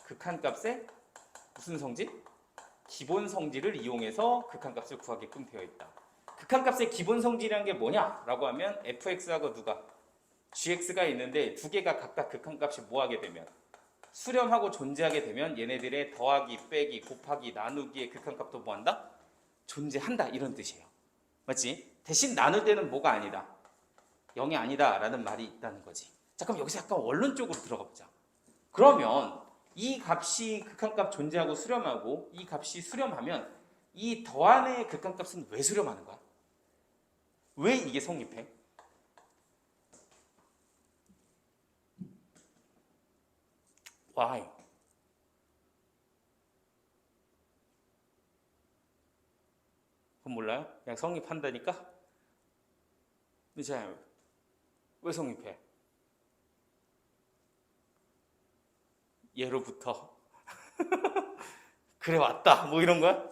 극한값의 무슨 성질? 기본 성질을 이용해서 극한값을 구하게끔 되어 있다. 극한값의 기본 성질이란 게 뭐냐라고 하면 fx하고 누가? gx가 있는데 두 개가 각각 극한값이 뭐하게 되면 수렴하고 존재하게 되면 얘네들의 더하기, 빼기, 곱하기, 나누기의 극한값도 뭐한다? 존재한다 이런 뜻이에요. 맞지? 대신 나눌 때는 뭐가 아니다? 0이 아니다 라는 말이 있다는 거지. 자, 그럼 여기서 약간 원론적으로 들어가 보자. 그러면 이 값이 극한값 존재하고 수렴하고 이 값이 수렴하면 이 더한의 극한값은 왜 수렴하는 거야? 왜 이게 성립해? Why? 그건 몰라요? 그냥 성립한다니까? 자, 왜 성립해? 예로부터 그래 왔다 뭐 이런 거야?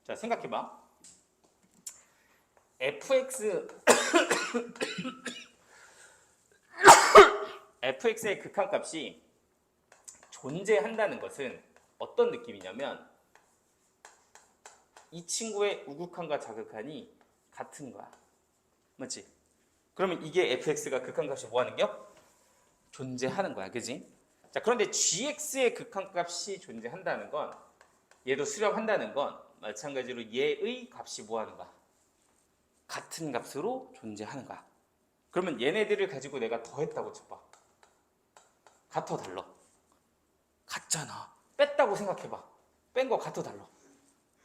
자, 생각해봐. fx의 극한값이 존재한다는 것은 어떤 느낌이냐면 이 친구의 우극한과 자극한이 같은 거야. 맞지? 그러면 이게 fx가 극한값이 뭐하는겨? 존재하는 거야. 그지? 자, 그런데 gx의 극한값이 존재한다는 건 얘도 수렴한다는 건 마찬가지로 얘의 값이 뭐하는 거야? 같은 값으로 존재하는 거야. 그러면 얘네들을 가지고 내가 더했다고 쳐봐. 같아 달라? 같잖아. 뺐다고 생각해봐. 뺀 거 같아 달라?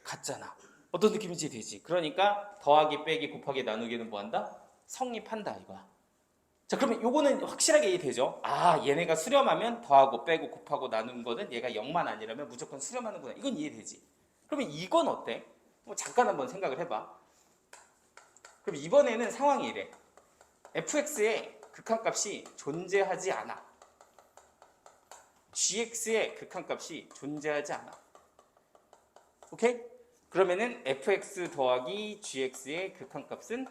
같잖아. 어떤 느낌인지 되지? 그러니까 더하기, 빼기, 곱하기, 나누기는 뭐한다? 성립한다 이거야. 자, 그러면 요거는 확실하게 이해되죠? 아, 얘네가 수렴하면 더하고 빼고 곱하고 나누는 거는 얘가 0만 아니라면 무조건 수렴하는구나. 이건 이해되지? 그러면 이건 어때? 뭐 잠깐 한번 생각을 해봐. 그럼 이번에는 상황이 이래. fx의 극한값이 존재하지 않아. gx의 극한값이 존재하지 않아. 오케이? 그러면은 fx 더하기 gx의 극한값은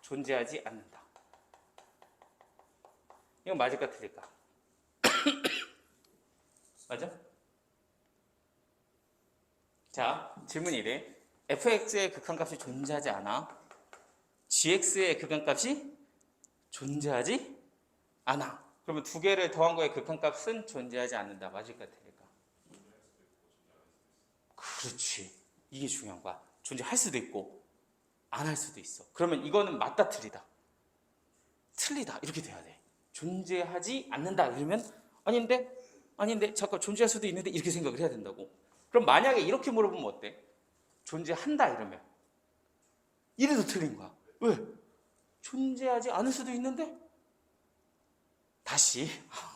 존재하지 않는다. 이건 맞을까 틀릴까? 맞아? 자, 질문이 이래. fx의 극한값이 존재하지 않아. gx의 극한값이 존재하지 않아. 그러면 두 개를 더한 거의 극한값은 존재하지 않는다. 맞을까 틀릴까? 그렇지. 이게 중요한 거야. 존재할 수도 있고 안 할 수도 있어. 그러면 이거는 맞다 틀리다. 틀리다 이렇게 돼야 돼. 존재하지 않는다 이러면 아닌데 잠깐 존재할 수도 있는데 이렇게 생각을 해야 된다고. 그럼 만약에 이렇게 물어보면 어때? 존재한다 이러면 이래도 틀린 거야. 왜? 존재하지 않을 수도 있는데? 다시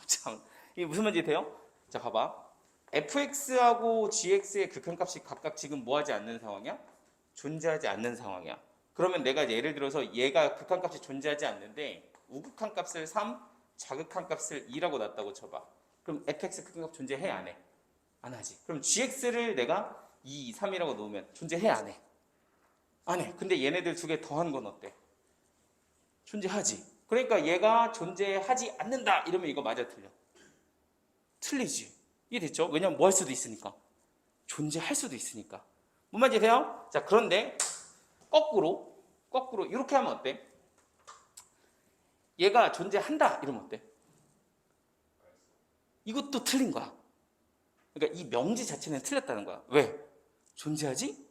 참 이게 무슨 말인지 돼요? 자, 봐봐. fx하고 gx의 극한값이 각각 지금 뭐하지 않는 상황이야? 존재하지 않는 상황이야. 그러면 내가 예를 들어서 얘가 극한값이 존재하지 않는데 우극한값을 3, 자극한값을 2라고 놨다고 쳐봐. 그럼 fx 극한값 존재해 안 해? 안 하지. 그럼 gx를 내가 2, 3이라고 놓으면 존재해 안 해? 안 해. 근데 얘네들 두 개 더한 건 어때? 존재하지. 그러니까 얘가 존재하지 않는다 이러면 이거 맞아 틀려? 틀리지. 이해됐죠? 왜냐면 뭐 할 수도 있으니까. 존재할 수도 있으니까. 뭔 말인지 돼요? 자, 그런데 거꾸로 이렇게 하면 어때? 얘가 존재한다 이러면 어때? 이것도 틀린 거야. 그러니까 이 명지 자체는 틀렸다는 거야. 왜? 존재하지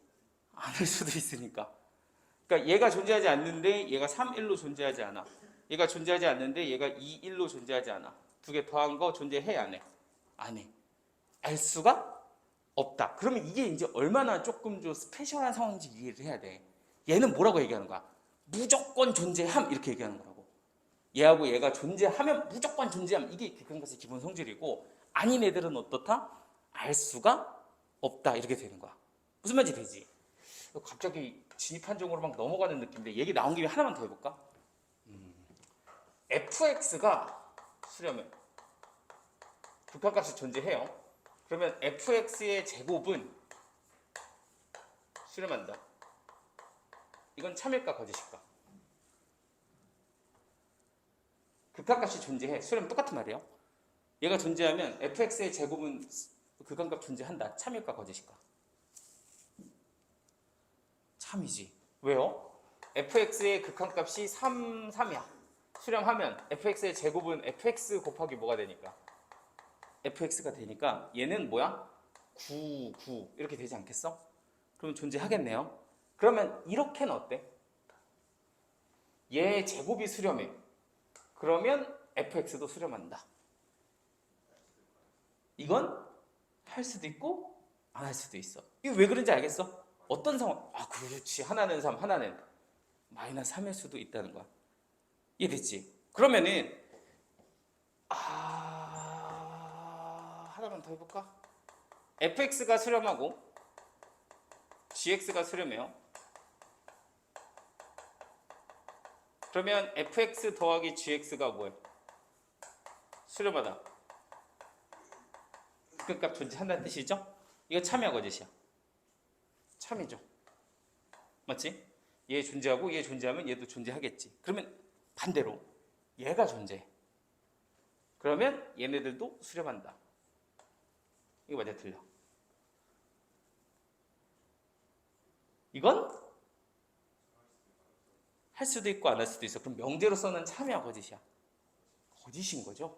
않을 수도 있으니까. 그러니까 얘가 존재하지 않는데 얘가 3, 1로 존재하지 않아. 얘가 존재하지 않는데 얘가 2, 1로 존재하지 않아. 두 개 더한 거 존재해 안 해? 안 해. 알 수가 없다. 그러면 이게 이제 얼마나 조금 좀 스페셜한 상황인지 이해를 해야 돼. 얘는 뭐라고 얘기하는 거야? 무조건 존재함 이렇게 얘기하는 거라고. 얘하고 얘가 존재하면 무조건 존재함. 이게 극한값의 기본 성질이고 아닌 애들은 어떻다? 알 수가 없다 이렇게 되는 거야. 무슨 말인지 되지? 갑자기 진입한정으로 막 넘어가는 느낌인데 얘기 나온 김에 하나만 더 해볼까? fx가 수렴해. 극한값이 존재해요. 그러면 fx의 제곱은 수렴한다. 이건 참일까 거짓일까? 극한값이 존재해. 수렴 똑같은 말이에요. 얘가 존재하면 fx의 제곱은 극한값 존재한다. 참일까 거짓일까? 참이지. 왜요? fx의 극한값이 3이야. 수렴하면 fx의 제곱은 fx 곱하기 뭐가 되니까? fx가 되니까 얘는 뭐야? 9 이렇게 되지 않겠어? 그러면 존재하겠네요. 그러면 이렇게는 어때? 얘 제곱이 수렴해. 그러면 fx도 수렴한다. 이건 할 수도 있고 안 할 수도 있어. 이게 왜 그런지 알겠어? 어떤 상황? 아 그렇지. 하나는 3, 하나는 마이너스 3일 수도 있다는 거야. 이해됐지? 그러면은 하나만 더 해볼까? fx가 수렴하고 gx가 수렴해요. 그러면 fx 더하기 gx가 뭐예요? 수렴하다. 극값 존재한다는 뜻이죠? 이거 참이야 거짓이야? 참이죠. 맞지? 얘 존재하고 얘 존재하면 얘도 존재하겠지. 그러면 반대로 얘가 존재해. 그러면 얘네들도 수렴한다. 이거 맞아 틀려? 이건 할 수도 있고 안 할 수도 있어. 그럼 명제로서는 참이야 거짓이야? 거짓인 거죠.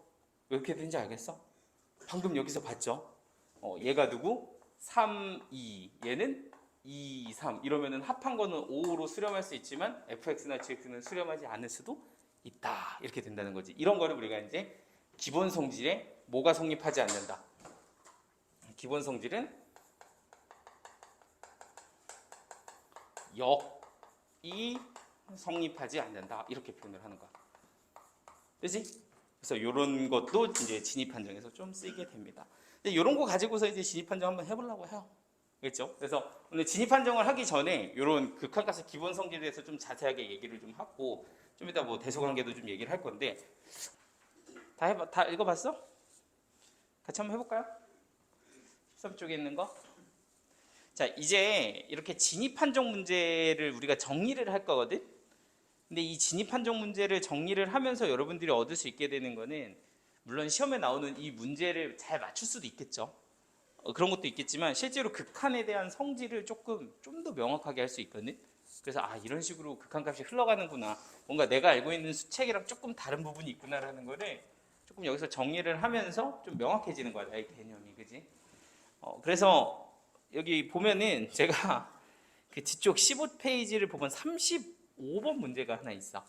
왜 이렇게 되는지 알겠어? 방금 여기서 봤죠? 얘가 누구? 3, 2 얘는 2, 3 이러면은 합한 거는 5로 수렴할 수 있지만 fx나 gx는 수렴하지 않을 수도 있다. 이렇게 된다는 거지. 이런 거를 우리가 이제 기본 성질에 뭐가 성립하지 않는다. 기본 성질은 역이 성립하지 않는다. 이렇게 표현을 하는 거야. 그지? 그래서 이런 것도 이제 진입 판정에서 좀 쓰이게 됩니다. 근데 이런 거 가지고서 이제 진입 판정 한번 해보려고 해요. 그렇죠? 그래서 오늘 진입 판정을 하기 전에 이런 극한값의 기본 성질에 대해서 좀 자세하게 얘기를 좀 하고 좀 이따 뭐 대소관계도 좀 얘기를 할 건데 다 읽어봤어? 같이 한번 해볼까요? 13쪽에 있는 거. 자, 이제 이렇게 진입 판정 문제를 우리가 정리를 할 거거든. 근데 이 진입 판정 문제를 정리를 하면서 여러분들이 얻을 수 있게 되는 거는 물론 시험에 나오는 이 문제를 잘 맞출 수도 있겠죠. 그런 것도 있겠지만 실제로 극한에 대한 성질을 조금 좀 더 명확하게 할 수 있거든. 그래서 이런 식으로 극한값이 흘러가는구나. 뭔가 내가 알고 있는 수책이랑 조금 다른 부분이 있구나라는 거를 조금 여기서 정리를 하면서 좀 명확해지는 거야. 나의 개념이. 그지? 그래서 여기 보면은 제가 그 뒤쪽 15페이지를 보면 35번 문제가 하나 있어.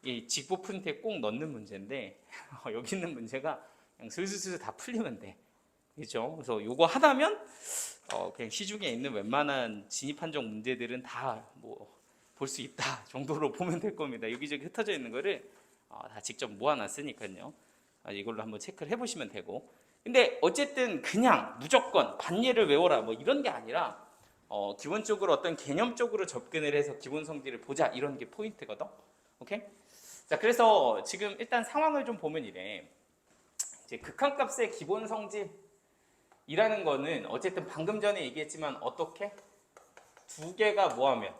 이 직보 프린트에 꼭 넣는 문제인데 여기 있는 문제가 그냥 슬슬슬 다 풀리면 돼. 그렇죠? 그래서 요거 하다면 그냥 시중에 있는 웬만한 진입 판정 문제들은 다 뭐 볼 수 있다 정도로 보면 될 겁니다. 여기저기 흩어져 있는 거를 다 직접 모아놨으니까요. 이걸로 한번 체크를 해보시면 되고. 근데 어쨌든 그냥 무조건 반예를 외워라 뭐 이런 게 아니라 기본적으로 어떤 개념적으로 접근을 해서 기본 성질을 보자 이런 게 포인트거든. 오케이? 자, 그래서 지금 일단 상황을 좀 보면 이래. 이제 극한값의 기본 성질이라는 거는 어쨌든 방금 전에 얘기했지만 어떻게? 두 개가 뭐하면?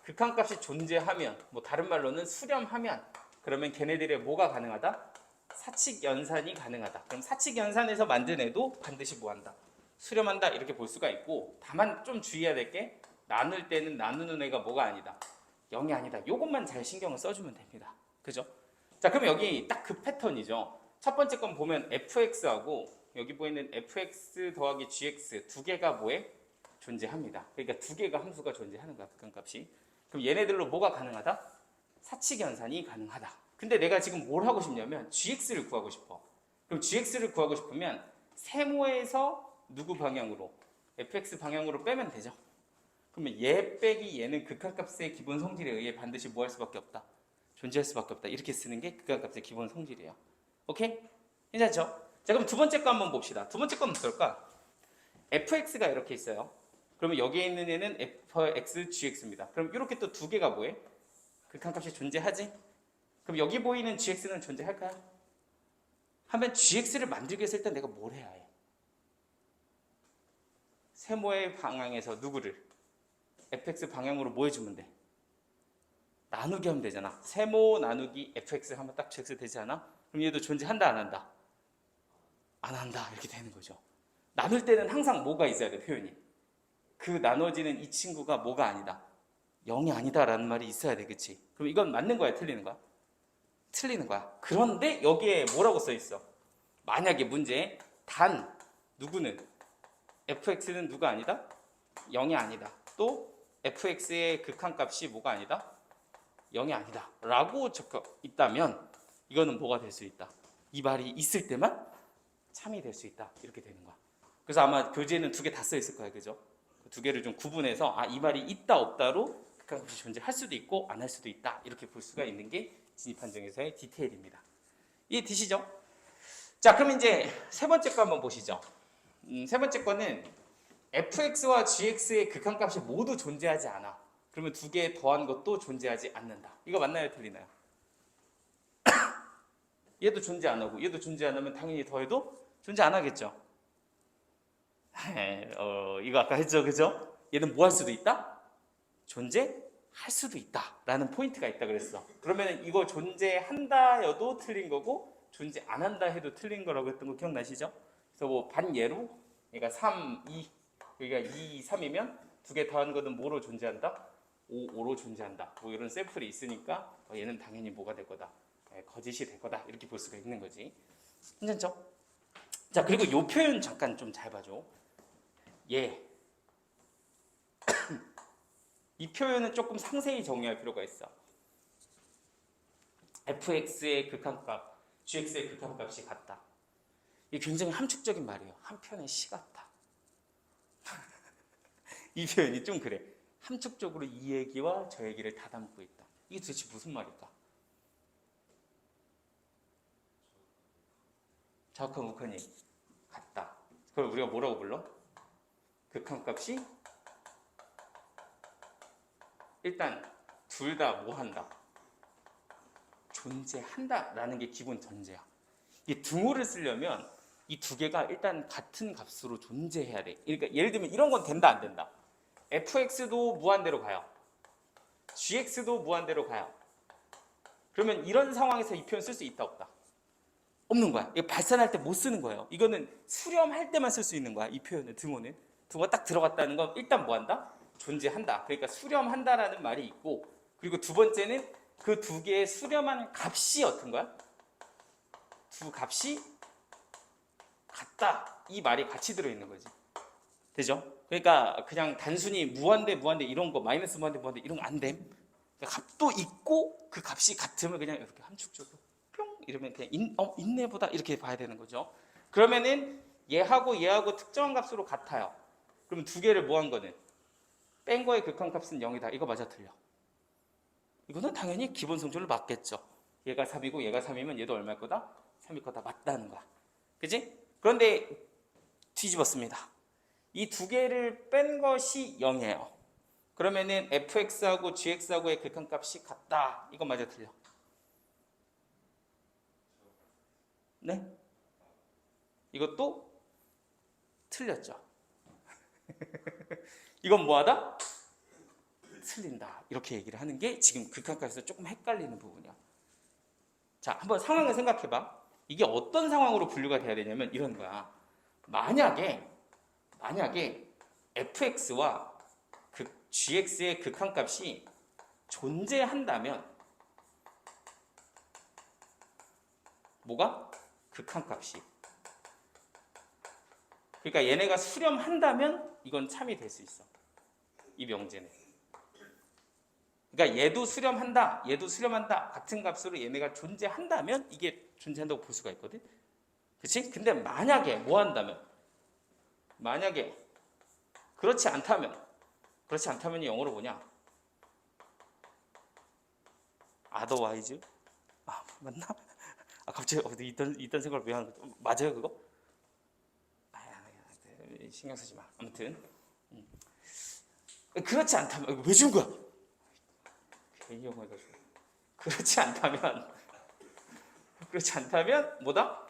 극한값이 존재하면, 뭐 다른 말로는 수렴하면, 그러면 걔네들의 뭐가 가능하다? 사칙 연산이 가능하다. 그럼 사칙 연산에서 만든 애도 반드시 뭐한다? 수렴한다 이렇게 볼 수가 있고, 다만 좀 주의해야 될 게 나눌 때는 나누는 애가 뭐가 아니다? 0이 아니다. 요것만 잘 신경을 써주면 됩니다. 그죠? 자, 그럼 여기 딱 그 패턴이죠. 첫 번째 건 보면 fx하고 여기 보이는 fx 더하기 gx 두 개가 뭐에? 존재합니다. 그러니까 두 개가 함수가 존재하는 거야. 극한값이. 그럼 얘네들로 뭐가 가능하다? 사칙 연산이 가능하다. 근데 내가 지금 뭘 하고 싶냐면 gx를 구하고 싶어. 그럼 gx를 구하고 싶으면 세모에서 누구 방향으로? fx 방향으로 빼면 되죠. 그러면 얘 빼기 얘는 극한값의 기본 성질에 의해 반드시 뭐 할 수밖에 없다? 존재할 수밖에 없다. 이렇게 쓰는 게 극한값의 기본 성질이에요. 오케이? 괜찮죠? 자, 그럼 두 번째 거 한번 봅시다. 두 번째 건 어떨까? fx가 이렇게 있어요. 그러면 여기에 있는 애는 fx, gx입니다. 그럼 이렇게 또 두 개가 뭐해? 극한값이 존재하지? 그럼 여기 보이는 gx는 존재할까요? 하면 gx를 만들기 위해서 일단 내가 뭘 해야 해? 세모의 방향에서 누구를? fx 방향으로 뭐 해주면 돼? 나누기 하면 되잖아. 세모 나누기 fx 하면 딱 gx 되지 않아? 그럼 얘도 존재한다 안 한다? 안 한다 이렇게 되는 거죠. 나눌 때는 항상 뭐가 있어야 돼, 표현이. 그 나눠지는 이 친구가 뭐가 아니다, 0이 아니다라는 말이 있어야 돼, 그치? 그럼 이건 맞는 거야, 틀리는 거야? 틀리는 거야. 그런데 여기에 뭐라고 써 있어? 만약에 문제에 단 누구는 fx는 누가 아니다? 0이 아니다. 또 fx의 극한값이 뭐가 아니다? 0이 아니다 라고 적혀 있다면 이거는 뭐가 될 수 있다? 이 말이 있을 때만 참이 될 수 있다 이렇게 되는 거야. 그래서 아마 교재는 두 개 다 써 있을 거야, 그죠? 두 개를 좀 구분해서 이 말이 있다 없다로 극한값이 존재할 수도 있고 안 할 수도 있다 이렇게 볼 수가 있는 게 진입한정에서의 디테일입니다. 이해되시죠? 자, 그럼 이제 세 번째 거 한번 보시죠. 세 번째 거는 fx와 gx의 극한값이 모두 존재하지 않아. 그러면 두 개 더한 것도 존재하지 않는다. 이거 맞나요, 틀리나요? 얘도 존재 안 하고 얘도 존재 안 하면 당연히 더해도 존재 안 하겠죠. 이거 아까 했죠, 그죠? 얘는 뭐 할 수도 있다? 존재할 수도 있다 라는 포인트가 있다 그랬어. 그러면 이거 존재한다여도 틀린 거고 존재 안 한다 해도 틀린 거라고 했던 거 기억나시죠? 그래서 뭐 반예로 그러니까 3, 2 여기가 2, 3이면 두 개 더한 거는 뭐로 존재한다? 5, 5로 존재한다. 뭐 이런 샘플이 있으니까 얘는 당연히 뭐가 될 거다? 거짓이 될 거다. 이렇게 볼 수가 있는 거지. 괜찮죠? 자, 그리고 이 표현 잠깐 좀 잘 봐줘. 이 표현은 조금 상세히 정리할 필요가 있어. fx의 극한값, gx의 극한값이 같다. 이게 굉장히 함축적인 말이에요. 한 편의 시 같다. 이 표현이 좀 그래. 함축적으로 이 얘기와 저 얘기를 다 담고 있다. 이게 도대체 무슨 말일까? 자욱한 우칸이 같다. 그걸 우리가 뭐라고 불러? 극한값이 일단 둘 다 뭐 한다? 존재한다 라는 게 기본 전제야. 이 등호를 쓰려면 이 두 개가 일단 같은 값으로 존재해야 돼. 그러니까 예를 들면 이런 건 된다 안 된다? fx도 무한대로 가요. gx도 무한대로 가요. 그러면 이런 상황에서 이 표현 쓸 수 있다 없다? 없는 거야. 이거 발산할 때 못 쓰는 거예요. 이거는 수렴할 때만 쓸 수 있는 거야. 이 표현은 등호는. 등호가 딱 들어갔다는 건 일단 뭐 한다? 존재한다. 그러니까 수렴한다라는 말이 있고, 그리고 두 번째는 그 두 개의 수렴한 값이 어떤 거야? 두 값이 같다. 이 말이 같이 들어있는 거지. 되죠? 그러니까 그냥 단순히 무한대 이런 거, 마이너스 무한대 이런 거 안 됨. 그러니까 값도 있고 그 값이 같으면 그냥 이렇게 함축적으로 뿅 이러면 그냥 있네보다 이렇게 봐야 되는 거죠. 그러면은 얘하고 특정한 값으로 같아요. 그러면 두 개를 뭐 한 거는 뺀 거의 극한값은 0이다. 이거 맞아 틀려? 이거는 당연히 기본 성질을 맞겠죠. 얘가 3이고 얘가 3이면 얘도 얼마일 거다? 3일 거다. 맞다는 거야. 그지? 그런데 뒤집었습니다. 이 두 개를 뺀 것이 0이에요. 그러면은 fx하고 gx하고의 극한값이 같다. 이거 맞아 틀려? 네? 이것도 틀렸죠. 이건 뭐하다? 틀린다. 이렇게 얘기를 하는 게 지금 극한값에서 조금 헷갈리는 부분이야. 자, 한번 상황을 생각해봐. 이게 어떤 상황으로 분류가 돼야 되냐면 이런 거야. 만약에 fx와 gx의 극한값이 존재한다면 뭐가? 극한값이. 그러니까 얘네가 수렴한다면 이건 참이 될 수 있어. 이 명제는. 그러니까 얘도 수렴한다, 얘도 수렴한다. 같은 값으로 얘네가 존재한다면 이게 존재한다고 볼 수가 있거든. 그렇지? 근데 만약에 뭐 한다면? 만약에 그렇지 않다면 영어로 뭐냐? otherwise? 맞나? 갑자기 이딴 생각을 왜 하는 거죠? 맞아요 그거? 신경 쓰지 마. 아무튼 그렇지 않다면 왜 준 거야? 괜히 영어 해가지고. 그렇지 않다면 뭐다?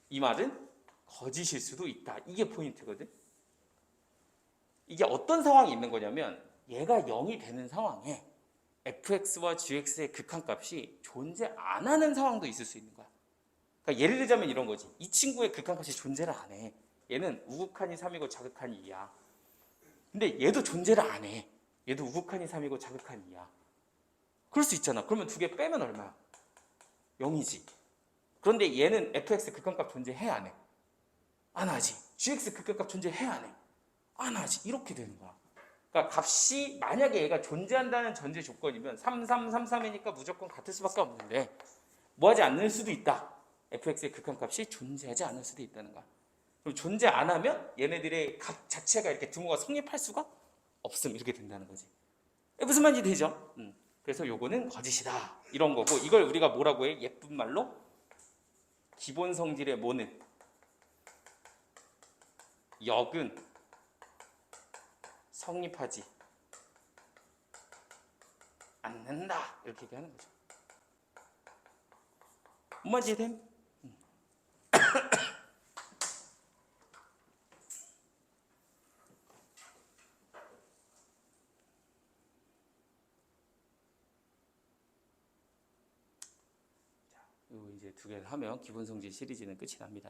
이 말은 거짓일 수도 있다. 이게 포인트거든. 이게 어떤 상황이 있는 거냐면 얘가 0이 되는 상황에 fx와 gx의 극한값이 존재 안 하는 상황도 있을 수 있는 거야. 그러니까 예를 들자면 이런 거지. 이 친구의 극한값이 존재를 안 해. 얘는 우극한이 3이고 자극한이 2야. 근데 얘도 존재를 안 해. 얘도 우극한이 3이고 자극한이 2야. 그럴 수 있잖아. 그러면 두 개 빼면 얼마야? 0이지. 그런데 얘는 fx 극한값 존재해 안 해? 안 하지. gx 극한값 존재해 안 해? 안 하지. 이렇게 되는 거야. 그러니까 값이 만약에 얘가 존재한다는 전제 조건이면 3, 3, 3, 3이니까 무조건 같을 수밖에 없는데 뭐 하지 않을 수도 있다. fx의 극한값이 존재하지 않을 수도 있다는 거야. 그럼 존재 안 하면 얘네들의 값 자체가 이렇게 등호가 성립할 수가 없음. 이렇게 된다는 거지. 무슨 말인지 되죠? 그래서 요거는 거짓이다. 이런 거고 이걸 우리가 뭐라고 해? 예쁜 말로 기본 성질의 뭐는 역은 성립하지 않는다. 이렇게 얘기하는 거죠. 뭔 말인지 됨? 이거 이제 두 개를 하면 기본 성질 시리즈는 끝이 납니다.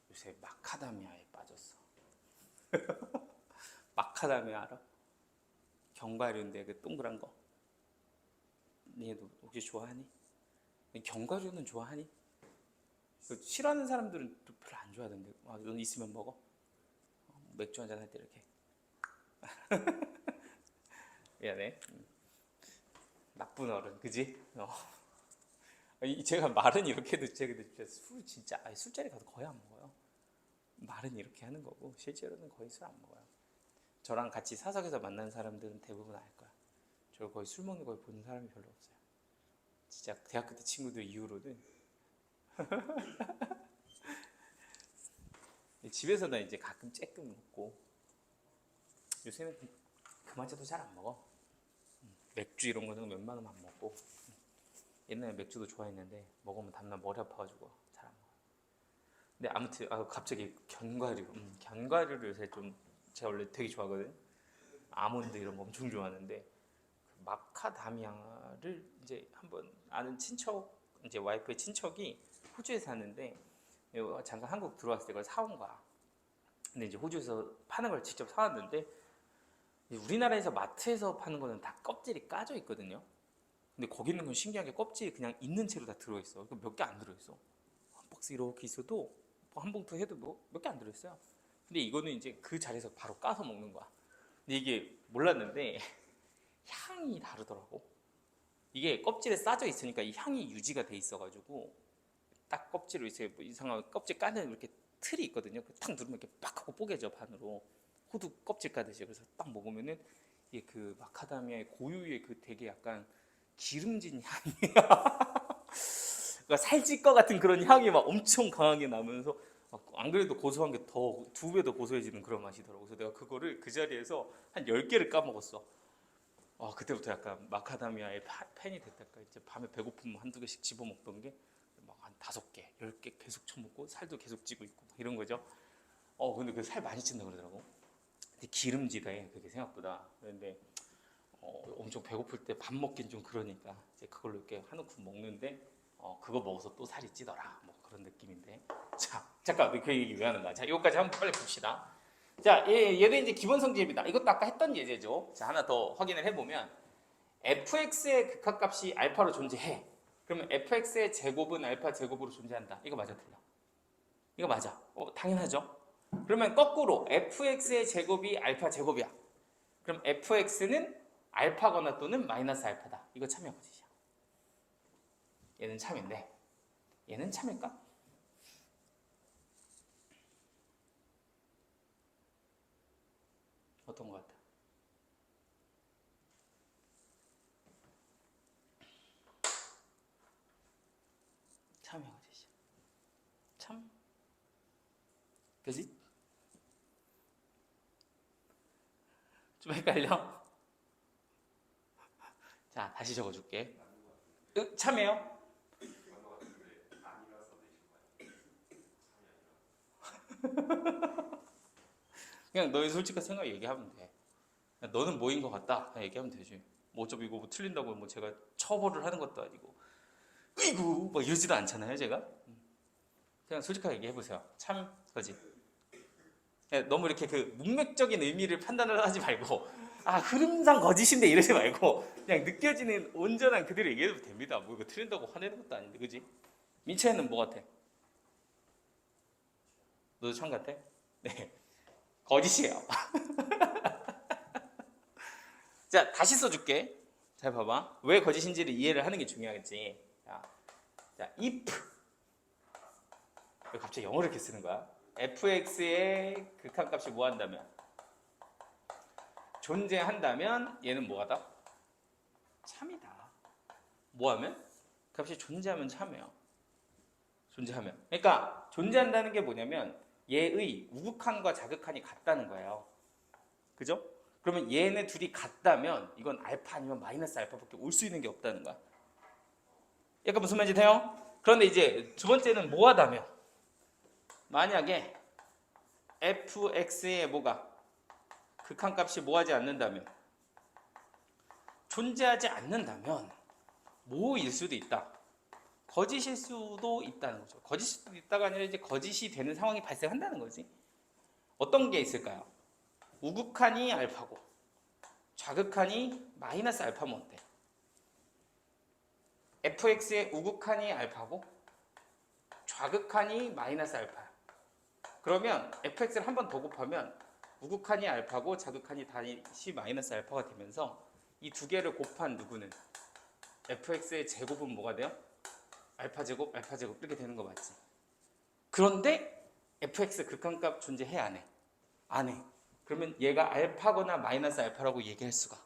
요새 마카다미아에 빠졌어. 마카다미아 알아? 견과류인데 그 동그란 거. 얘도 혹시 좋아하니? 견과류는 좋아하니? 싫어하는 사람들은 또 별로 안 좋아하던데. 넌 있으면 먹어? 맥주 한잔 할 때 이렇게. 미안해. 나쁜 어른, 그지? 제가 말은 이렇게 해도 제가 술 진짜 술자리 가서 거의 안 먹어요. 말은 이렇게 하는 거고 실제로는 거의 술 안 먹어요. 저랑 같이 사석에서 만난 사람들은 대부분 알 거야. 저 거의 술 먹는 걸 보는 사람이 별로 없어요. 진짜 대학교 때 친구들 이후로는 집에서는 이제 가끔 쬐끔 먹고 요새는 그마저도 잘 안 먹어. 맥주 이런 거는 웬만하면 안 먹고 옛날에 맥주도 좋아했는데 먹으면 다음날 머리 아파가지고 잘 안 먹어. 근데 아무튼 갑자기 견과류를 요새 좀 제가 원래 되게 좋아하거든. 아몬드 이런 거 엄청 좋아하는데 그 마카다미아를 이제 한번 아는 친척 이제 와이프의 친척이 호주에 사는데 잠깐 한국 들어왔을 때 그걸 사온 거야. 근데 이제 호주에서 파는 걸 직접 사왔는데 우리나라에서 마트에서 파는 거는 다 껍질이 까져 있거든요. 근데 거기 있는 건 신기하게 껍질이 그냥 있는 채로 다 들어있어. 몇 개 안 들어있어. 한 박스 이렇게 있어도 한 봉투 해도 뭐 몇 개 안 들어있어요. 근데 이거는 이제 그 자리에서 바로 까서 먹는 거야. 근데 이게 몰랐는데 향이 다르더라고. 이게 껍질에 싸져 있으니까 이 향이 유지가 돼 있어가지고 딱 껍질로 이제 뭐 이상한 껍질 까는 이렇게 틀이 있거든요. 탁 누르면 이렇게 빡 하고 뽀개져 반으로. 호두 껍질 까듯이. 그래서 딱 먹으면은 이게 그 마카다미아의 고유의 그 되게 약간 기름진 향이 그러니까 살찔 것 같은 그런 향이 막 엄청 강하게 나면서 안 그래도 고소한 게 더 두 배 더 고소해지는 그런 맛이더라고. 그래서 내가 그거를 그 자리에서 한 10개를 까먹었어. 그때부터 약간 마카다미아의 팬이 됐달까. 이제 밤에 배고프면 한두 개씩 집어먹던 게 막 한 5개, 10개 계속 쳐먹고 살도 계속 찌고 있고 이런 거죠. 근데 그 살 많이 찐다 그러더라고. 근데 기름지대 그게 생각보다. 그런데 엄청 배고플 때 밥 먹긴 좀 그러니까 이제 그걸로 이렇게 한 움큼 먹는데 그거 먹어서 또 살이 찌더라. 뭐 그런 느낌인데. 자, 잠깐 그 얘기 왜 하는 거야? 자, 이거까지 한번 빨리 봅시다. 자, 얘도 이제 기본 성질입니다. 이것도 아까 했던 예제죠. 자, 하나 더 확인을 해보면 fx의 극한값이 알파로 존재해. 그러면 fx의 제곱은 알파 제곱으로 존재한다. 이거 맞아, 틀려? 이거 맞아. 당연하죠. 그러면 거꾸로 fx의 제곱이 알파 제곱이야. 그럼 fx는 알파거나 또는 마이너스 알파다. 이거 참여 거짓이야. 얘는 참인데 얘는 참일까? 어떤 것 같아? 참이야 거짓이야. 참? 그지? 좀 헷갈려? 자, 다시 적어줄게. 참이에요? 그냥 너의 솔직한 생각 얘기하면 돼. 너는 뭐인 것 같다 얘기하면 되지. 뭐 어차피 이거 뭐 틀린다고 뭐 제가 처벌을 하는 것도 아니고 으이구 뭐 이러지도 않잖아요 제가. 그냥 솔직하게 얘기해보세요. 참 거지. 너무 이렇게 그 문맥적인 의미를 판단을 하지 말고 아 흐름상 거짓인데 이러지 말고 그냥 느껴지는 온전한 그대로 얘기해도 됩니다. 뭐 이거 틀린다고 화내는 것도 아닌데 그지? 민채는 뭐 같아? 너도 참 같아? 네 거짓이에요. 자 다시 써줄게. 잘 봐봐. 왜 거짓인지를 이해를 하는 게 중요하겠지. 자 if 왜 갑자기 영어를 이렇게 쓰는 거야? fx의 극한값이 뭐한다면 존재한다면 얘는 뭐하다? 참이다. 뭐하면? 값이 존재하면 참이에요. 존재하면. 그러니까 존재한다는 게 뭐냐면 얘의 우극한과 자극한이 같다는 거예요. 그죠? 그러면 얘네 둘이 같다면 이건 알파 아니면 마이너스 알파밖에 올 수 있는 게 없다는 거야. 약간 무슨 말인지 돼요? 그런데 이제 두 번째는 뭐하다면 만약에 fx의 뭐가 극한값이 뭐하지 않는다면 존재하지 않는다면 뭐일 수도 있다. 거짓일 수도 있다는 거죠. 거짓일 수도 있다가 아니라 이제 거짓이 되는 상황이 발생한다는 거지. 어떤 게 있을까요? 우극한이 알파고 좌극한이 마이너스 알파면 어때? fx의 우극한이 알파고 좌극한이 마이너스 알파야. 그러면 fx를 한 번 더 곱하면 우극한이 알파고 좌극한이 다시 마이너스 알파가 되면서 이 두 개를 곱한 누구는 fx의 제곱은 뭐가 돼요? 알파 제곱 이렇게 되는 거 맞지? 그런데 fx 극한값 존재해 안 해? 안 해. 그러면 얘가 알파거나 마이너스 알파라고 얘기할 수가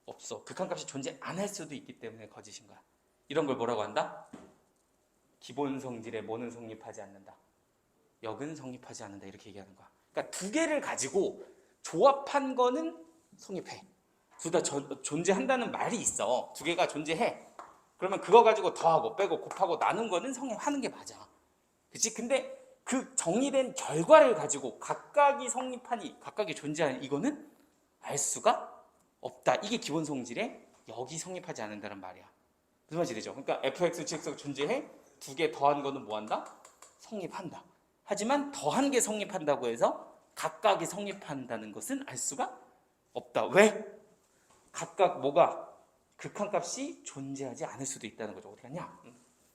없어. 극한값이 존재 안 할 수도 있기 때문에 거짓인 거야. 이런 걸 뭐라고 한다? 기본 성질에 뭐는 성립하지 않는다. 역은 성립하지 않는다. 이렇게 얘기하는 거야. 그러니까 두 개를 가지고 조합한 거는 성립해. 둘 다 존재한다는 말이 있어. 두 개가 존재해. 그러면 그거 가지고 더하고 빼고 곱하고 나눈 거는 성립하는 게 맞아. 그치? 근데 그 정의된 결과를 가지고 각각이 성립하니 각각이 존재하니 이거는 알 수가 없다. 이게 기본 성질에 역이 성립하지 않는다는 말이야. 무슨 말인지 되죠? 그러니까 fx, gx가 존재해. 두 개 더한 거는 뭐한다? 성립한다. 하지만 더한 게 성립한다고 해서 각각이 성립한다는 것은 알 수가 없다. 왜? 각각 뭐가? 극한값이 존재하지 않을 수도 있다는 거죠. 어떻게 하냐?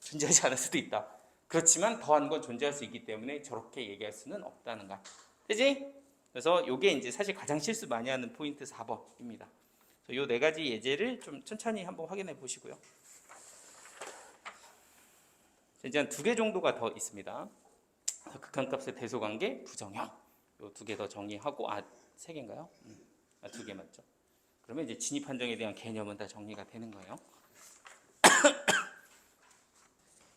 존재하지 않을 수도 있다. 그렇지만 더한 건 존재할 수 있기 때문에 저렇게 얘기할 수는 없다는 거야. 되지? 그래서 이게 이제 사실 가장 실수 많이 하는 포인트 4번입니다. 이 네 가지 예제를 좀 천천히 한번 확인해 보시고요. 이제 한 두 개 정도가 더 있습니다. 극한값의 대소관계, 부정형. 요 두 개 더 정리하고 세 개인가요? 두 개 맞죠? 그러면 이제 진입 판정에 대한 개념은 다 정리가 되는 거예요.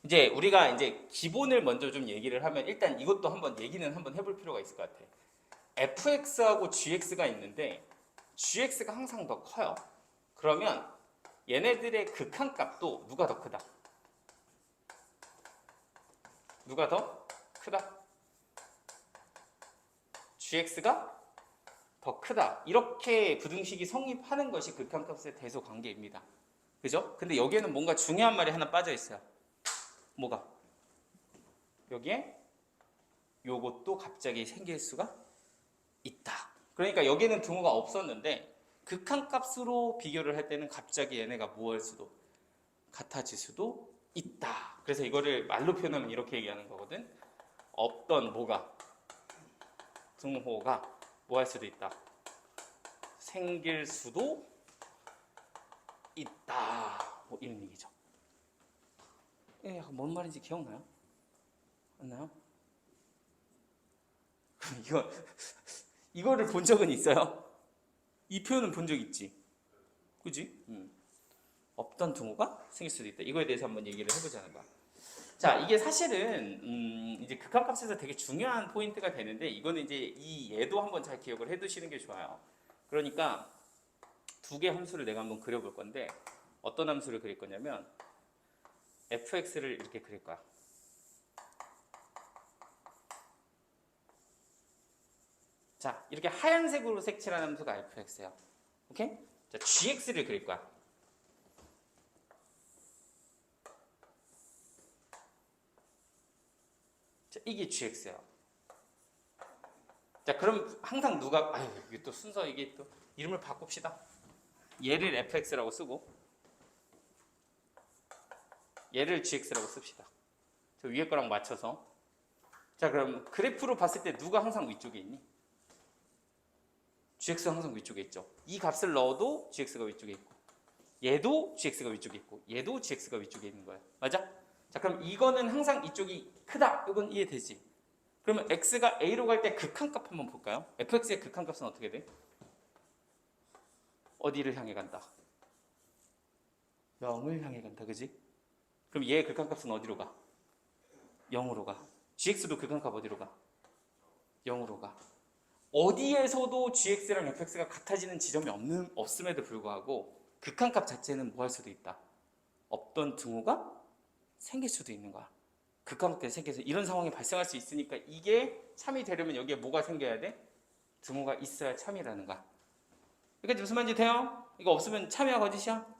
이제 우리가 이제 기본을 먼저 좀 얘기를 하면 일단 이것도 한번 얘기는 한번 해볼 필요가 있을 것 같아. fx하고 gx가 있는데 gx가 항상 더 커요. 그러면 얘네들의 극한값도 누가 더 크다? 누가 더 크다? gx가 더 크다. 이렇게 부등식이 성립하는 것이 극한값의 대소관계입니다. 그죠? 근데 여기에는 뭔가 중요한 말이 하나 빠져 있어요. 뭐가? 여기에 요것도 갑자기 생길 수가 있다. 그러니까 여기는 등호가 없었는데 극한값으로 비교를 할 때는 갑자기 얘네가 뭐 할 수도 같아질 수도 있다. 그래서 이거를 말로 표현하면 이렇게 얘기하는 거거든. 없던 뭐가? 등호가 뭐 할 수도 있다. 생길 수도 있다. 뭐 이런 얘기죠. 뭔 말인지 기억나요? 안 나요? 이거를 본 적은 있어요? 이 표현은 본 적 있지? 그지? 없던 등호가 생길 수도 있다. 이거에 대해서 한번 얘기를 해보자는 거야. 자, 이게 사실은 이제 극한값에서 되게 중요한 포인트가 되는데 이거는 이제 이 얘도 한번 잘 기억을 해두시는 게 좋아요. 그러니까 두 개 함수를 내가 한번 그려볼 건데 어떤 함수를 그릴 거냐면 fx를 이렇게 그릴 거야. 자, 이렇게 하얀색으로 색칠하는 함수가 fx예요. 오케이? 자, gx를 그릴 거야. 자, 이게 gx예요. 자, 그럼 항상 누가 아유, 이게 또 순서 이게 또 이름을 바꿉시다. 얘를 fx라고 쓰고 얘를 gx라고 씁시다. 저 위에 거랑 맞춰서. 자, 그럼 그래프로 봤을 때 누가 항상 위쪽에 있니? gx가 항상 위쪽에 있죠. 이 값을 넣어도 gx가 위쪽에 있고 얘도 gx가 위쪽에 있고 얘도 gx가 위쪽에 있는 거야. 맞아? 자, 그럼 이거는 항상 이쪽이 크다. 이건 이해되지? 그러면 x가 a로 갈 때 극한값 한번 볼까요? fx의 극한값은 어떻게 돼? 어디를 향해 간다? 0을 향해 간다. 그지? 그럼 얘의 극한값은 어디로 가? 0으로 가. gx도 극한값 어디로 가? 0으로 가. 어디에서도 gx랑 fx가 같아지는 지점이 없음에도 불구하고 극한값 자체는 뭐 할 수도 있다? 없던 등호가 생길 수도 있는 거야. 극한값이 생겨서 이런 상황이 발생할 수 있으니까 이게 참이 되려면 여기에 뭐가 생겨야 돼? 등호가 있어야 참이라는 거야. 그러니까 무슨 말인지 돼요? 이거 없으면 참이야 거짓이야?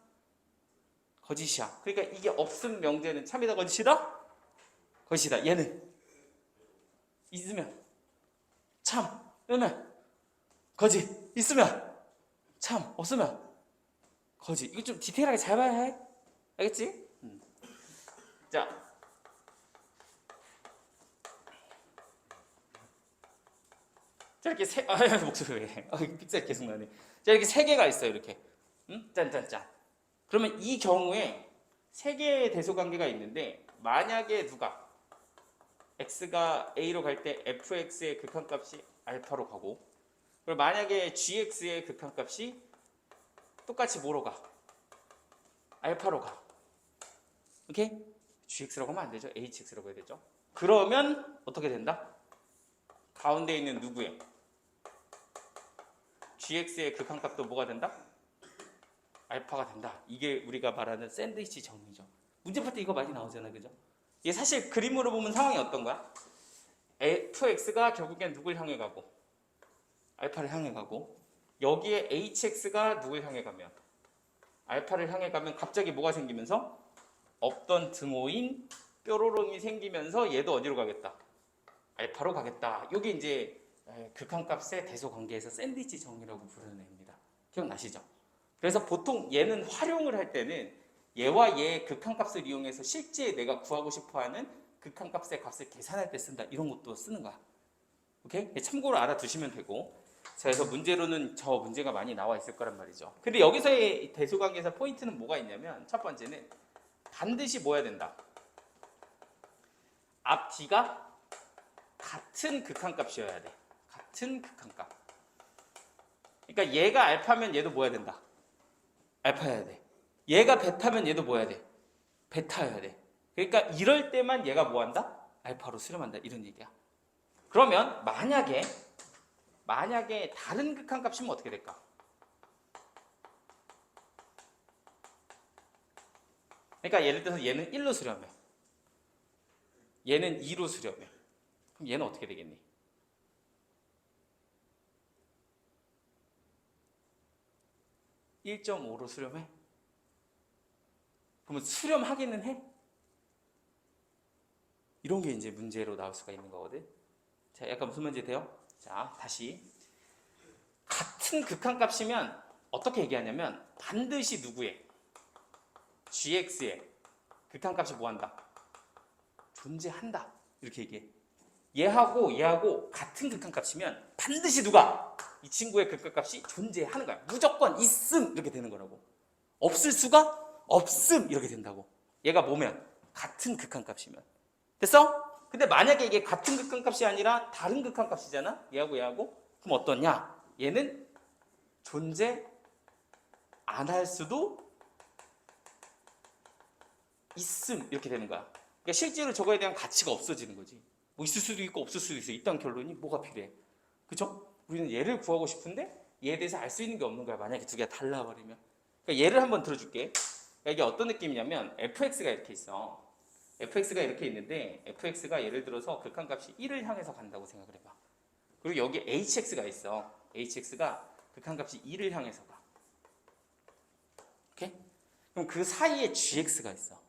거짓이야. 그러니까 이게 없음 명제는 참이다 거짓이다? 거짓이다. 얘는 있으면 참, 그러면 거짓. 있으면 참, 없으면 거짓. 이거 좀 디테일하게 잘 봐야 해. 알겠지? 자, 자 이렇게 목소리 왜? 삑살 계속 나네. 자, 이렇게 세 개가 있어요. 이렇게. 짠짠짠. 그러면 이 경우에 세 개의 대소 관계가 있는데 만약에 누가 x가 a로 갈 때 fx의 극한값이 알파로 가고 그리고 만약에 gx의 극한값이 똑같이 뭐로 가? 알파로 가. 오케이? gx라고 하면 안 되죠. hx라고 해야 되죠. 그러면 어떻게 된다? 가운데 있는 누구의? gx의 극한값도 뭐가 된다? 알파가 된다. 이게 우리가 말하는 샌드위치 정리죠. 문제 풀 때 이거 많이 나오잖아요. 그죠? 이게 사실 그림으로 보면 상황이 어떤 거야? fx가 결국엔 누굴 향해 가고 알파를 향해 가고 여기에 hx가 누굴 향해 가면 알파를 향해 가면 갑자기 뭐가 생기면서 없던 등호인 뾰로롱이 생기면서 얘도 어디로 가겠다? 알파로 가겠다. 이게 이제 극한값의 대소 관계에서 샌드위치 정리라고 부르는 애입니다. 기억나시죠? 그래서 보통 얘는 활용을 할 때는 얘와 얘의 극한값을 이용해서 실제 내가 구하고 싶어하는 극한값의 값을 계산할 때 쓴다. 이런 것도 쓰는 거야. 오케이? 참고로 알아두시면 되고. 자, 그래서 문제로는 저 문제가 많이 나와 있을 거란 말이죠. 근데 여기서의 대소관계에서 포인트는 뭐가 있냐면 첫 번째는 반드시 뭐 해야 된다? 앞 뒤가 같은 극한값이어야 돼. 같은 극한값. 그러니까 얘가 알파면 얘도 뭐 해야 된다? 알파여야 돼. 얘가 베타면 얘도 뭐 해야 돼? 베타여야 돼. 그러니까 이럴 때만 얘가 뭐 한다? 알파로 수렴한다. 이런 얘기야. 그러면 만약에 다른 극한값이면 어떻게 될까? 그러니까 예를 들어서 얘는 1로 수렴해. 얘는 2로 수렴해. 그럼 얘는 어떻게 되겠니? 1.5로 수렴해? 그러면 수렴하기는 해? 이런 게 이제 문제로 나올 수가 있는 거거든. 자, 약간 무슨 문제 돼요? 자, 다시. 같은 극한값이면 어떻게 얘기하냐면 반드시 누구의? gx의 극한값이 뭐 한다? 존재한다. 이렇게 얘기해. 얘하고 같은 극한값이면 반드시 누가? 이 친구의 극한값이 존재하는 거야. 무조건 있음 이렇게 되는 거라고. 없을 수가 없음 이렇게 된다고. 얘가 뭐면? 같은 극한값이면. 됐어? 근데 만약에 이게 같은 극한값이 아니라 다른 극한값이잖아. 얘하고 그럼 어떠냐? 얘는 존재 안 할 수도 있음 이렇게 되는 거야. 그러니까 실제로 저거에 대한 가치가 없어지는 거지. 뭐 있을 수도 있고 없을 수도 있어. 이딴 결론이 뭐가 필요해? 그죠? 우리는 얘를 구하고 싶은데 얘에 대해서 알 수 있는 게 없는 거야. 만약에 두 개가 달라버리면. 그러니까 얘를 한번 들어줄게. 그러니까 이게 어떤 느낌이냐면 fx가 이렇게 있어. fx가 이렇게 있는데 fx가 예를 들어서 극한값이 1을 향해서 간다고 생각을 해봐. 그리고 여기 hx가 있어. hx가 극한값이 2를 향해서 가. 오케이? 그럼 그 사이에 gx가 있어.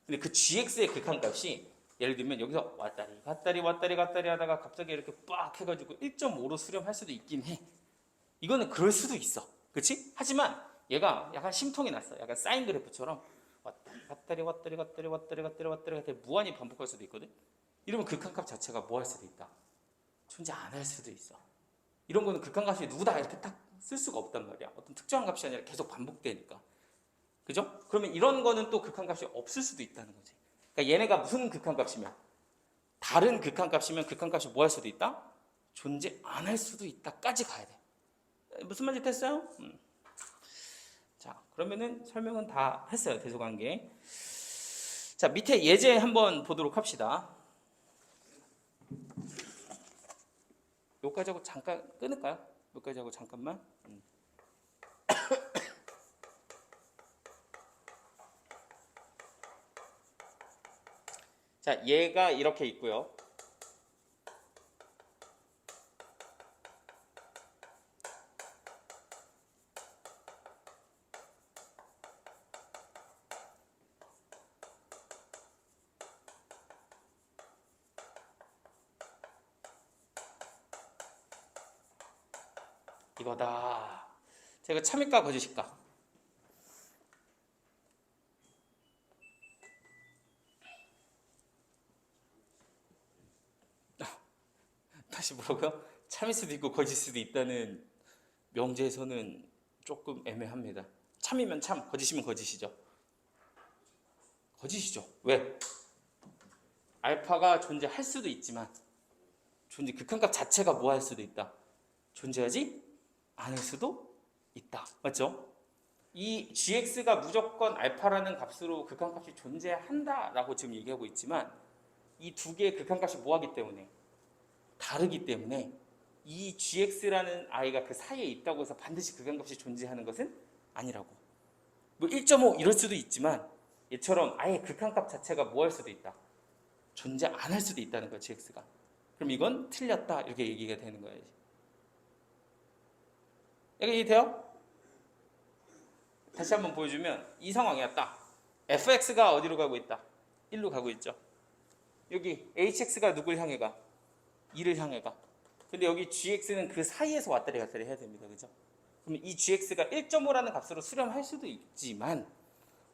근데 그 gx의 극한값이 예를 들면 여기서 왔다리 갔다리 왔다리 갔다리 하다가 갑자기 이렇게 빡 해가지고 1.5로 수렴할 수도 있긴 해. 이거는 그럴 수도 있어. 그렇지? 하지만 얘가 약간 심통이 났어. 약간 사인 그래프처럼 왔다리 갔다리 왔다리 갔다리 왔다리 갔다리 왔다리 갔다리 무한히 반복할 수도 있거든. 이러면 극한값 자체가 뭐 할 수도 있다. 존재 안 할 수도 있어. 이런 거는 극한값이 누구다 이렇게 딱 쓸 수가 없단 말이야. 어떤 특정한 값이 아니라 계속 반복되니까. 그죠? 그러면 이런 거는 또 극한값이 없을 수도 있다는 거지. 그러니까 얘네가 무슨 극한값이면 다른 극한값이면 극한값이 뭐 할 수도 있다? 존재 안 할 수도 있다까지 가야 돼. 무슨 말인지 됐어요? 자, 그러면은 설명은 다 했어요. 대소관계. 자, 밑에 예제 한번 보도록 합시다. 여기까지 하고 잠깐 끊을까요? 여기까지 하고 잠깐만. 자, 얘가 이렇게 있고요. 이거다. 제가 참일까 거짓일까? 다시 뭐라고요? 참일 수도 있고 거짓일 수도 있다는 명제에서는 조금 애매합니다. 참이면 참, 거짓이면 거짓이죠. 거짓이죠. 왜? 알파가 존재할 수도 있지만 존재 극한값 자체가 뭐 할 수도 있다. 존재하지 않을 수도 있다. 맞죠? 이 gx가 무조건 알파라는 값으로 극한값이 존재한다라고 지금 얘기하고 있지만 이 두 개의 극한값이 뭐하기 때문에 다르기 때문에 이 gx라는 아이가 그 사이에 있다고 해서 반드시 극한값이 존재하는 것은 아니라고. 뭐 1.5 이럴 수도 있지만 얘처럼 아예 극한값 자체가 뭐 할 수도 있다. 존재 안 할 수도 있다는 거야, gx가. 그럼 이건 틀렸다 이렇게 얘기가 되는 거예요. 이게 이해돼요? 다시 한번 보여주면 이 상황이야. 딱 fx가 어디로 가고 있다? 1로 가고 있죠. 여기 hx가 누굴 향해 가? 2를 향해 가. 근데 여기 gx는 그 사이에서 왔다리 갔다리 해야 됩니다. 그죠? 그러면 이 gx가 1.5라는 값으로 수렴할 수도 있지만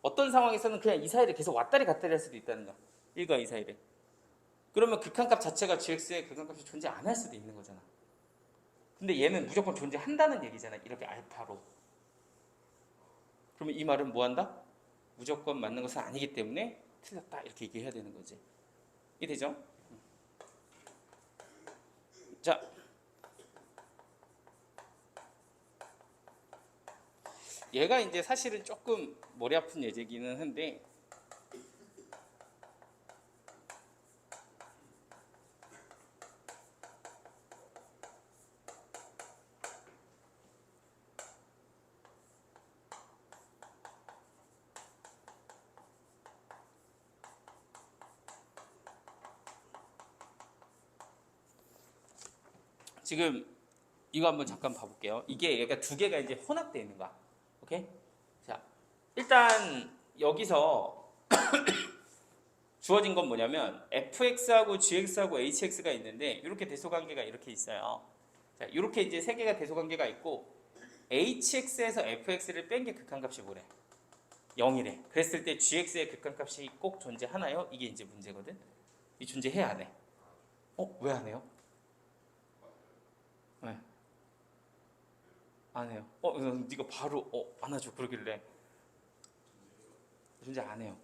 어떤 상황에서는 그냥 이 사이를 계속 왔다리 갔다리 할 수도 있다는 거야. 1과 2 사이를. 그러면 극한값 자체가 gx의 극한값이 존재 안 할 수도 있는 거잖아. 근데 얘는 무조건 존재한다는 얘기잖아. 이렇게 알파로. 그러면 이 말은 뭐 한다? 무조건 맞는 것은 아니기 때문에 틀렸다 이렇게 얘기해야 되는 거지. 이해되죠? 자, 얘가 이제 사실은 조금 머리 아픈 예제기는 한데 지금 이거 한번 잠깐 봐볼게요. 이게 얘가 두 개가 이제 혼합되어 있는 거야. 오케이? 자, 일단 여기서 주어진 건 뭐냐면 fx하고 gx하고 hx가 있는데 이렇게 대소관계가 이렇게 있어요. 자, 이렇게 이제 세 개가 대소관계가 있고 hx에서 fx를 뺀 게 극한값이 뭐래? 0이래. 그랬을 때 gx의 극한값이 꼭 존재하나요? 이게 이제 문제거든. 이 존재해야 안 해. 왜 안 해요? 네. 안 해요. 네가 바로 안 하죠. 그러길래 존재 안 해요.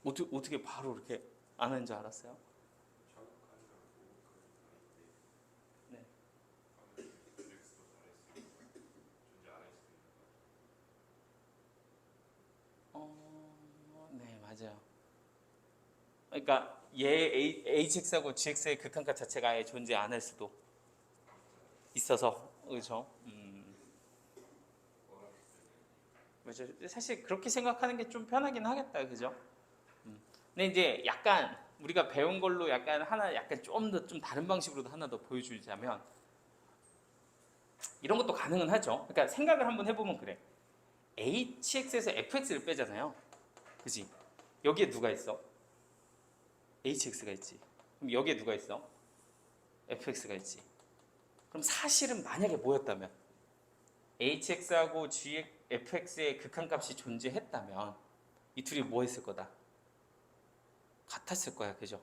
어떻게 바로 이렇게 안 하는 줄 알았어요? 네. 네, 맞아요. 그러니까 얘 hx하고 gx의 극한값 자체가 아예 존재 안 할 수도 있어서 그렇죠. 사실 그렇게 생각하는 게 좀 편하긴 하겠다, 그죠? 근데 이제 약간 우리가 배운 걸로 약간 좀 더 좀 다른 방식으로도 하나 더 보여주자면 이런 것도 가능은 하죠. 그러니까 생각을 한번 해보면 그래. hx에서 fx를 빼잖아요. 그지? 여기에 누가 있어? hx가 있지. 그럼 여기에 누가 있어? fx가 있지. 그럼 사실은 만약에 뭐였다면 hx하고 fx의 극한값이 존재했다면 이 둘이 뭐 했을 거다? 같았을 거야. 그죠?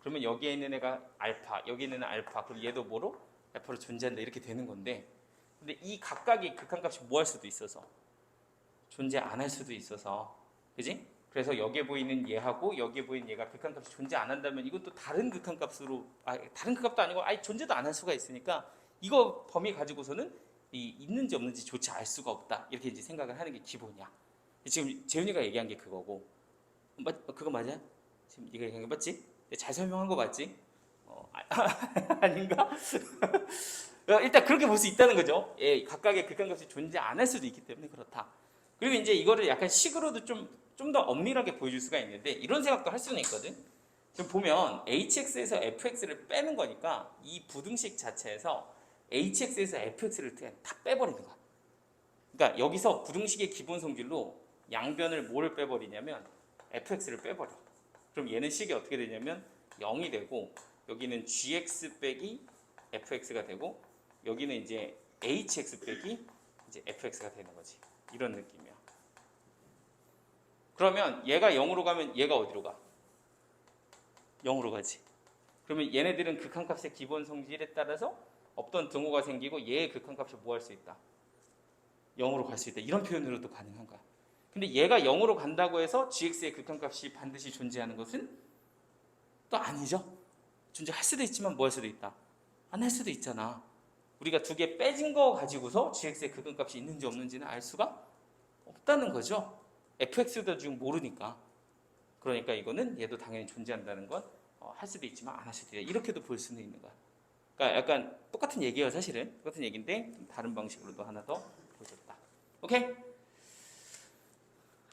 그러면 여기에 있는 애가 알파, 여기 있는 애는 알파, 그리고 얘도 뭐로? f로 존재한다. 이렇게 되는 건데 근데 이 각각의 극한값이 뭐 할 수도 있어서 존재 안 할 수도 있어서 그지? 그래서 여기에 보이는 얘하고 여기에 보이는 얘가 극한값이 존재 안 한다면 이건 또 다른 극한값으로 다른 극값도 아니고 아예 존재도 안 할 수가 있으니까 이거 범위 가지고서는 있는지 없는지조차 알 수가 없다. 이렇게 이제 생각을 하는 게 기본이야. 지금 재윤이가 얘기한 게 그거고 그거 맞아요? 지금 네가 얘기한 게 맞지? 잘 설명한 거 맞지? 아닌가? 일단 그렇게 볼 수 있다는 거죠. 예, 각각의 극한값이 존재 안 할 수도 있기 때문에 그렇다. 그리고 이제 이거를 약간 식으로도 좀 더 엄밀하게 보여줄 수가 있는데 이런 생각도 할 수는 있거든. 지금 보면 hx에서 fx를 빼는 거니까 이 부등식 자체에서 hx에서 fx를 그냥 다 빼버리는 거야. 그러니까 여기서 부등식의 기본 성질로 양변을 뭐를 빼버리냐면 fx를 빼버려. 그럼 얘는 식이 어떻게 되냐면 0이 되고 여기는 gx 빼기 fx가 되고 여기는 이제 hx 빼기 이제 fx가 되는 거지. 이런 느낌이야. 그러면 얘가 0으로 가면 얘가 어디로 가? 0으로 가지. 그러면 얘네들은 극한값의 기본 성질에 따라서 없던 등호가 생기고 얘의 극한값이 뭐 할 수 있다? 0으로 갈 수 있다. 이런 표현으로도 가능한 거야. 근데 얘가 0으로 간다고 해서 gx의 극한값이 반드시 존재하는 것은 또 아니죠. 존재할 수도 있지만 뭐 할 수도 있다. 안 할 수도 있잖아. 우리가 두 개 빼진 거 가지고서 gx의 극한값이 있는지 없는지는 알 수가 없다는 거죠. fx도 지금 모르니까. 그러니까 이거는 얘도 당연히 존재한다는 건 할 수도 있지만 안 할 수도 있다. 이렇게도 볼 수는 있는 거야. 그러니까 약간 똑같은 얘기예요, 사실은. 똑같은 얘기인데 다른 방식으로도 하나 더 보여줬다. 오케이?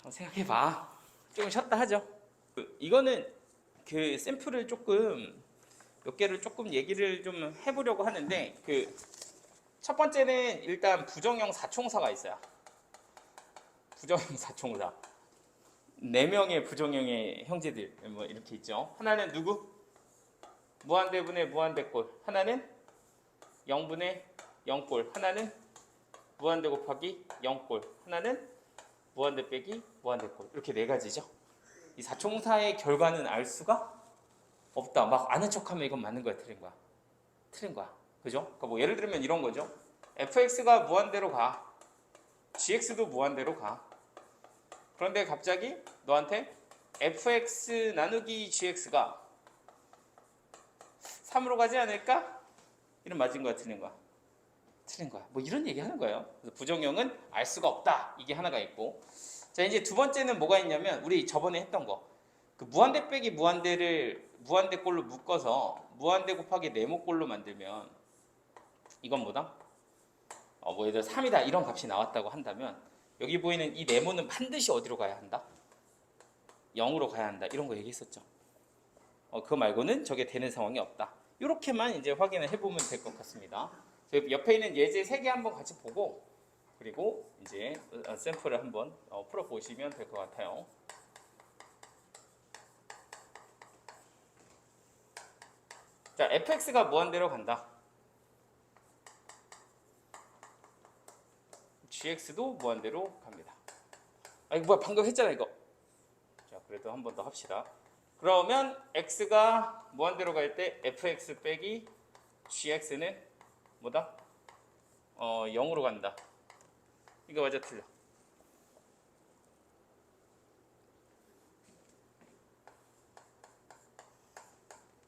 생각해봐. 조금 쉬었다 하죠. 이거는 그 샘플을 조금 몇 개를 조금 얘기를 좀 해보려고 하는데 첫 번째는 일단 부정형 사총사가 있어요. 부정형 사총사. 4명의 부정형의 형제들 뭐 이렇게 있죠. 하나는 누구? 무한대분의 무한대꼴. 하나는 0분의 0꼴. 하나는 무한대 곱하기 0꼴. 하나는 무한대 빼기 무한대꼴. 이렇게 4가지죠. 이 사총사의 결과는 알 수가 없다. 막 아는 척하면 이건 맞는 거야, 틀린 거야? 틀린 거야. 그죠? 그러니까 뭐 예를 들면 이런 거죠. fx가 무한대로 가. gx도 무한대로 가. 그런데 갑자기 너한테 fx 나누기 gx가 3으로 가지 않을까? 이런 맞은 거야, 틀린 거야? 틀린 거야. 뭐 이런 얘기 하는 거예요. 그래서 부정형은 알 수가 없다. 이게 하나가 있고. 자, 이제 두 번째는 뭐가 있냐면 우리 저번에 했던 거. 그 무한대 빼기 무한대를 무한대꼴로 묶어서 무한대 곱하기 네모꼴로 만들면 이건 뭐다? 뭐 예를 들어 3이다 이런 값이 나왔다고 한다면 여기 보이는 이 네모는 반드시 어디로 가야 한다? 0으로 가야 한다. 이런 거 얘기했었죠. 그거 말고는 저게 되는 상황이 없다. 이렇게만 이제 확인을 해보면 될 것 같습니다. 옆에 있는 예제 3개 한번 같이 보고 그리고 이제 샘플을 한번 풀어보시면 될 것 같아요. 자, fx가 무한대로 간다. gx도 무한대로 갑니다. 이거 뭐야, 방금 했잖아 이거. 자, 그래도 한 번 더 합시다. 그러면 x가 무한대로 갈 때 fx 빼기 gx는 뭐다? 0으로 간다. 이거 맞아, 틀려?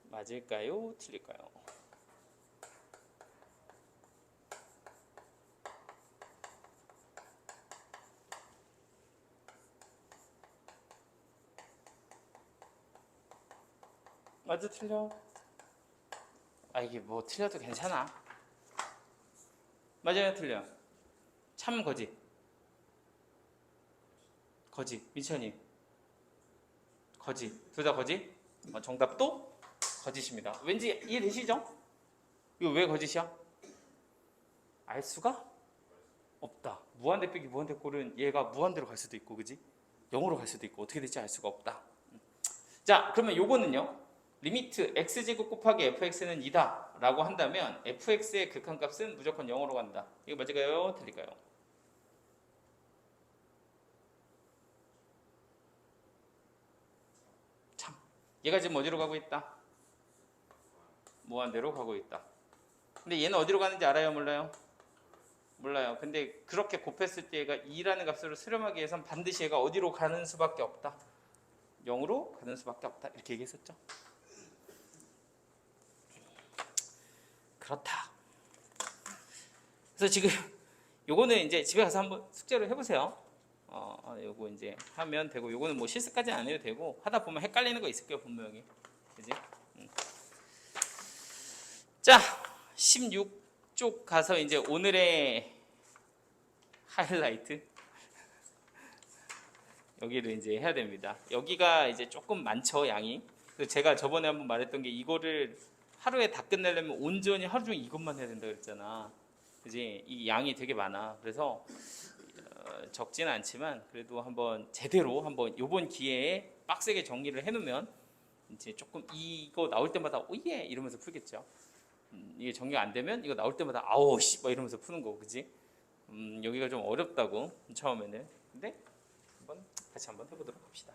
맞을까요? 틀릴까요? 맞아, 틀려? 이게 뭐 틀려도 괜찮아. 맞아요, 틀려? 참 거짓. 거짓. 민찬이 거짓. 둘 다 거짓? 정답도 거짓입니다. 왠지 이해되시죠? 이거 왜 거짓이야? 알 수가 없다. 무한대 빼기 무한대 꼴은 얘가 무한대로 갈 수도 있고, 그지? 0으로 갈 수도 있고, 어떻게 될지 알 수가 없다. 자, 그러면 요거는요, 리미트 x제곱 곱하기 fx는 2다 라고 한다면 fx의 극한값은 무조건 0으로 간다. 이거 맞을까요? 틀릴까요? 참, 얘가 지금 어디로 가고 있다? 무한대로 가고 있다. 근데 얘는 어디로 가는지 알아요? 몰라요? 몰라요. 근데 그렇게 곱했을 때 얘가 2라는 값으로 수렴하기 위해선 반드시 얘가 어디로 가는 수밖에 없다. 0으로 가는 수밖에 없다. 이렇게 얘기했었죠. 그렇다. 그래서 지금 요거는 이제 집에 가서 한번 숙제를 해보세요. 요거 이제 하면 되고, 요거는 뭐 실습까지는 안 해도 되고, 하다 보면 헷갈리는 거 있을 거예요, 분명히. 그지? 자, 16쪽 가서 이제 오늘의 하이라이트. 여기를 이제 해야 됩니다. 여기가 이제 조금 많죠, 양이. 그래서 제가 저번에 한번 말했던 게, 이거를 하루에 다 끝내려면 온전히 하루 종일 이것만 해야 된다 그랬잖아. 그지? 이 양이 되게 많아. 그래서 적지는 않지만 그래도 한번 제대로 한번 요번 기회에 빡세게 정리를 해놓으면 이제 조금 이거 나올 때마다 오예 이러면서 풀겠죠. 이게 정리가 안 되면 이거 나올 때마다 아우 씨 막 이러면서 푸는 거, 그지? 여기가 좀 어렵다고 처음에는. 근데 같이 한번 해보도록 합시다.